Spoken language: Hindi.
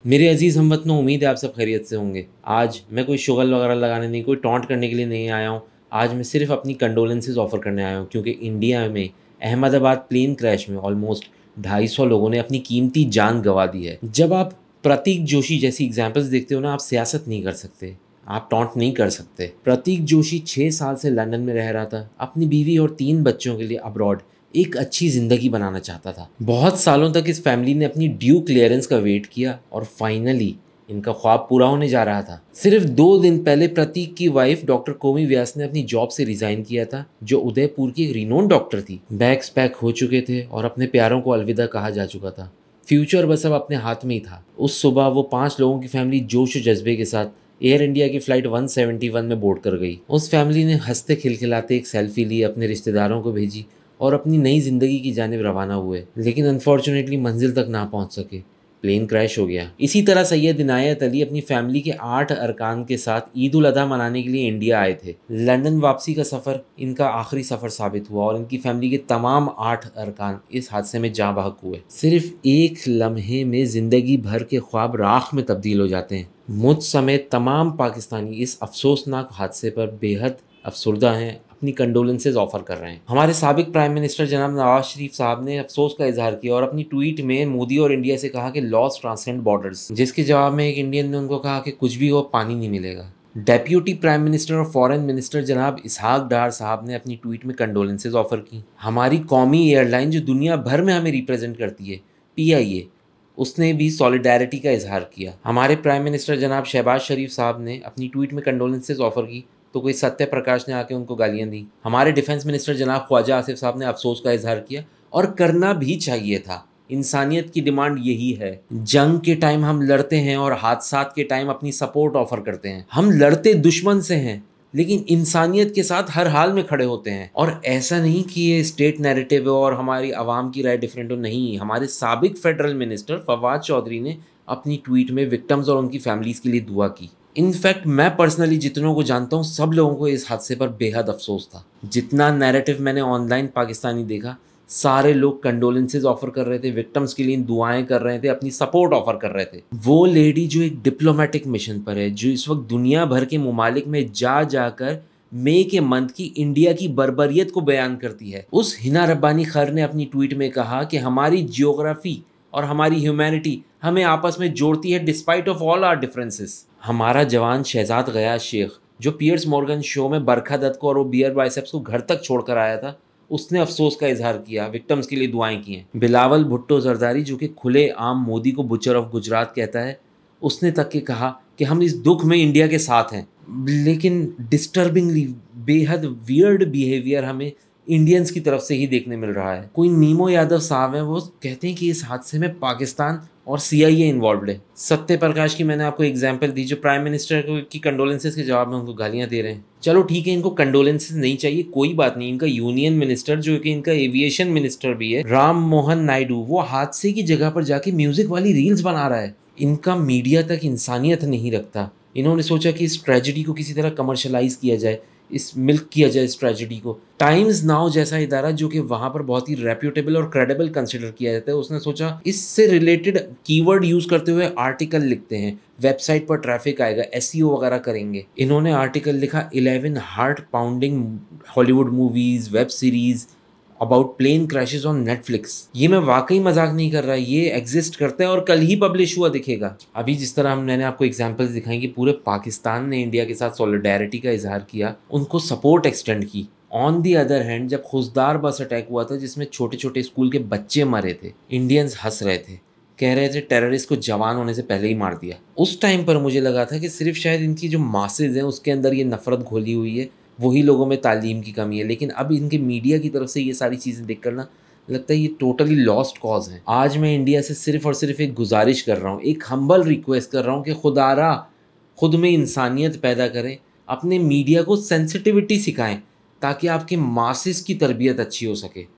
मेरे अजीज़ हमवतनों, उम्मीद है आप सब खैरियत से होंगे। आज मैं कोई शुगल वगैरह लगाने नहीं, कोई टॉन्ट करने के लिए नहीं आया हूँ। आज मैं सिर्फ़ अपनी कंडोलेंसेस ऑफ़र करने आया हूँ, क्योंकि इंडिया में अहमदाबाद प्लेन क्रैश में ऑलमोस्ट 250 लोगों ने अपनी कीमती जान गँवा दी है। जब आप प्रतीक जोशी जैसी एग्ज़ाम्पल्स देखते हो ना, आप सियासत नहीं कर सकते, आप टॉन्ट नहीं कर सकते। प्रतीक जोशी 6 साल से लंदन में रह रहा था, अपनी बीवी और 3 बच्चों के लिए अब्रॉड एक अच्छी ज़िंदगी बनाना चाहता था। बहुत सालों तक इस फैमिली ने अपनी ड्यू क्लियरेंस का वेट किया और फाइनली इनका ख्वाब पूरा होने जा रहा था। सिर्फ 2 दिन पहले प्रतीक की वाइफ डॉक्टर कोमी व्यास ने अपनी जॉब से रिजाइन किया था, जो उदयपुर की एक रिनोन डॉक्टर थी। बैग्स पैक हो चुके थे और अपने प्यारों को अलविदा कहा जा चुका था। फ्यूचर बस अब अपने हाथ में ही था। उस सुबह वो 5 लोगों की फैमिली जोश और जज्बे के साथ एयर इंडिया की फ़्लाइट 171 में बोर्ड कर गई। उस फैमिली ने हंसते खिलखिलाते एक सेल्फी ली, अपने रिश्तेदारों को भेजी और अपनी नई ज़िंदगी की जानिब रवाना हुए। लेकिन अनफॉर्चुनेटली मंजिल तक ना पहुंच सके, प्लेन क्रैश हो गया। इसी तरह सैयद इनायत अली अपनी फैमिली के 8 अरकान के साथ ईद उल अधा मनाने के लिए इंडिया आए थे। लंदन वापसी का सफ़र इनका आखिरी सफ़र साबित हुआ और इनकी फैमिली के तमाम 8 अरकान इस हादसे में जाँ बहक हुए। सिर्फ एक लम्हे में ज़िंदगी भर के ख्वाब राख में तब्दील हो जाते हैं। मुझ समेत तमाम पाकिस्तानी इस अफसोसनाक हादसे पर बेहद अफसुर्दा हैं, अपनी कंडोलेंसेज ऑफर कर रहे हैं। हमारे साबिक प्राइम मिनिस्टर जनाब नवाज शरीफ साहब ने अफसोस का इजहार किया और अपनी ट्वीट में मोदी और इंडिया से कहा कि लॉस ट्रांसेंड बॉर्डर्स, जिसके जवाब में एक इंडियन ने उनको कहा कि कुछ भी हो, पानी नहीं मिलेगा। डेप्यूटी प्राइम मिनिस्टर और फॉरेन मिनिस्टर जनाब इसहाक डार साहब ने अपनी ट्वीट में कंडोलेंसेज ऑफर की। हमारी कौमी एयरलाइन जो दुनिया भर में हमें रिप्रेजेंट करती है, PIA, उसने भी सॉलिडारिटी का इजहार किया। हमारे प्राइम मिनिस्टर जनाब शहबाज शरीफ साहब ने अपनी ट्वीट में कंडोलेंसेज ऑफर की तो कोई सत्य प्रकाश ने आके उनको गालियां दी। हमारे डिफेंस मिनिस्टर जनाब ख्वाजा आसिफ साहब ने अफसोस का इजहार किया और करना भी चाहिए था। इंसानियत की डिमांड यही है। जंग के टाइम हम लड़ते हैं और हादसात के टाइम अपनी सपोर्ट ऑफर करते हैं। हम लड़ते दुश्मन से हैं, लेकिन इंसानियत के साथ हर हाल में खड़े होते हैं। और ऐसा नहीं कि ये स्टेट नैरेटिव है और हमारी आवाम की राय डिफरेंट हो, नहीं। हमारे साबिक फेडरल मिनिस्टर फवाद चौधरी ने अपनी ट्वीट में विक्टिम्स और उनकी फैमिलीज के लिए दुआ की। इनफैक्ट मैं पर्सनली जितनों को जानता हूँ, सब लोगों को इस हादसे पर बेहद अफसोस था। जितना नैरेटिव मैंने ऑनलाइन पाकिस्तानी देखा, सारे लोग कंडोलेंसेज ऑफर कर रहे थे, विक्टिम्स के लिए दुआएं कर रहे थे, अपनी सपोर्ट ऑफर कर रहे थे। वो लेडी जो एक डिप्लोमेटिक मिशन पर है, जो इस वक्त दुनिया भर के मुमालिक में जा जाकर मई के मंथ की इंडिया की बर्बरियत को बयान करती है, उस हिना रब्बानी खर ने अपनी ट्वीट में कहा कि हमारी जियोग्राफी और हमारी ह्यूमैनिटी हमें आपस में जोड़ती है despite of all our differences. हमारा जवान शहजाद गयास शेख, जो पियर्स मॉर्गन शो में बरखा दत्त को और वो बियर बाइसेप्स को घर तक छोड़कर आया था, उसने अफसोस का इजहार किया, विक्टिम्स के लिए दुआएं की हैं। बिलावल भुट्टो जरदारी, जो कि खुले आम मोदी को बुचर ऑफ गुजरात कहता है, उसने तक के कहा कि हम इस दुख में इंडिया के साथ हैं। लेकिन डिस्टर्बिंगली बेहद वियर्ड बिहेवियर हमें इंडियंस की तरफ से ही देखने मिल रहा है। कोई नीमो यादव साहब हैं, वो कहते हैं कि इस हादसे में पाकिस्तान और CIA इन्वॉल्व है। सत्य प्रकाश की मैंने आपको एग्जांपल दी, जो प्राइम मिनिस्टर की कंडोलेंसेस के जवाब में उनको गालियां दे रहे हैं। चलो ठीक है, इनको कंडोलेंसेस नहीं चाहिए, कोई बात नहीं। इनका यूनियन मिनिस्टर, जो कि इनका एविएशन मिनिस्टर भी है, राम मोहन नायडू, वो हादसे की जगह पर जाके म्यूजिक वाली रील्स बना रहा है। इनका मीडिया तक इंसानियत नहीं रखता। इन्होंने सोचा कि इस ट्रेजिडी को किसी तरह कमर्शलाइज किया जाए, इस मिल्क किया जाए इस ट्रेजिडी को। टाइम्स नाउ जैसा इदारा, जो कि वहाँ पर बहुत ही रेप्यूटेबल और क्रेडिबल कंसिडर किया जाता है, उसने सोचा इससे रिलेटेड कीवर्ड यूज़ करते हुए आर्टिकल लिखते हैं, वेबसाइट पर ट्रैफिक आएगा, SEO वगैरह करेंगे। इन्होंने आर्टिकल लिखा 11 heart pounding Hollywood movies, web series about plane crashes on Netflix. ये मैं वाकई मजाक नहीं कर रहा, ये एग्जिस्ट करता है और कल ही पब्लिश हुआ दिखेगा। अभी जिस तरह मैंने आपको एग्जांपल्स दिखाई कि पूरे पाकिस्तान ने इंडिया के साथ सॉलिडारिटी का इजहार किया, उनको सपोर्ट एक्सटेंड की। ऑन दी अदर हैंड, जब खुशदार बस अटैक हुआ था जिसमें छोटे छोटे स्कूल के बच्चे मरे थे, इंडियंस हंस रहे थे, कह रहे थे टेररिस्ट को जवान होने से पहले ही मार दिया। उस टाइम पर मुझे लगा था कि सिर्फ शायद इनकी जो मासेज हैं उसके अंदर ये नफरत घोली हुई है, वही लोगों में तालीम की कमी है। लेकिन अब इनके मीडिया की तरफ से ये सारी चीज़ें देख कर ना लगता है ये टोटली लॉस्ट कॉज है। आज मैं इंडिया से सिर्फ और सिर्फ एक गुजारिश कर रहा हूँ, एक हम्बल रिक्वेस्ट कर रहा हूँ कि खुदारा खुद में इंसानियत पैदा करें, अपने मीडिया को सेंसिटिविटी सिखाएं, ताकि आपके मासेस की तरबियत अच्छी हो सके।